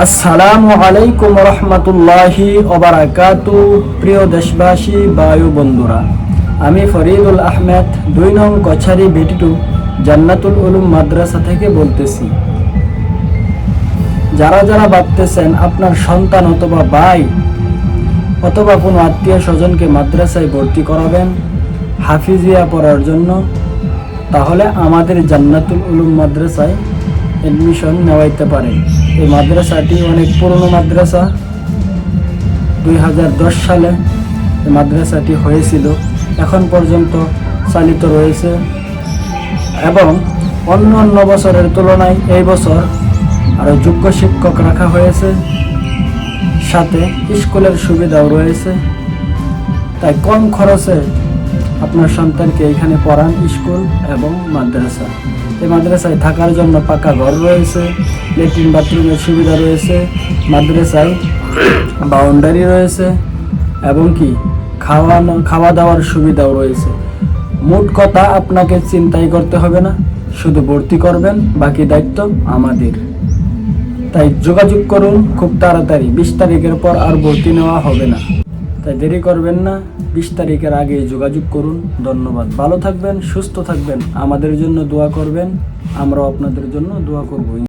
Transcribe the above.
আসসালামু আলাইকুম রহমতুল্লাহি ওবারাকাতু। প্রিয় দেশবাসী, বায়ু বন্ধুরা, আমি ফরিদুল আহমেদ ২ নং কছারি বিটি2 জান্নাতুল উলুম মাদ্রাসা থেকে বলতেছি। যারা যারা ভাবতেছেন আপনার সন্তান অথবা ভাই অথবা কোনো আত্মীয় স্বজনকে মাদ্রাসায় ভর্তি করাবেন হাফিজিয়া পড়ার জন্য, তাহলে আমাদের জান্নাতুল উলুম মাদ্রাসায় এডমিশন নেওয়াইতে পারেন। এই মাদ্রাসাটি অনেক পুরনো মাদ্রাসা। 2010 সালে এই মাদ্রাসাটি হয়েছিল, এখন পর্যন্ত চালিত রয়েছে এবং অন্য বছরের তুলনায় এই বছর আরও যোগ্য শিক্ষক রাখা হয়েছে, সাথে স্কুলের সুবিধাও রয়েছে। তাই কম খরচে আপনার সন্তানকে এখানে পড়ান স্কুল এবং মাদ্রাসা। এই মাদ্রাসায় থাকার জন্য পাকা ঘর রয়েছে, ল্যাট্রিন বাথরুমের সুবিধা রয়েছে, মাদ্রাসায় বাউন্ডারি রয়েছে এবং কি খাওয়া দাওয়ার সুবিধাও রয়েছে। মোট কথা, আপনাকে চিন্তাই করতে হবে না, শুধু ভর্তি করবেন, বাকি দায়িত্ব আমাদের। তাই যোগাযোগ করুন খুব তাড়াতাড়ি। 20 তারিখের পর আর ভর্তি নেওয়া হবে না, তাই দেরি করবেন না, 20 তারিখের আগে যোগাযোগ করুন। ধন্যবাদ। ভালো থাকবেন, সুস্থ থাকবেন, আমাদের জন্য দোয়া করবেন, আমরাও আপনাদের জন্য দোয়া করব।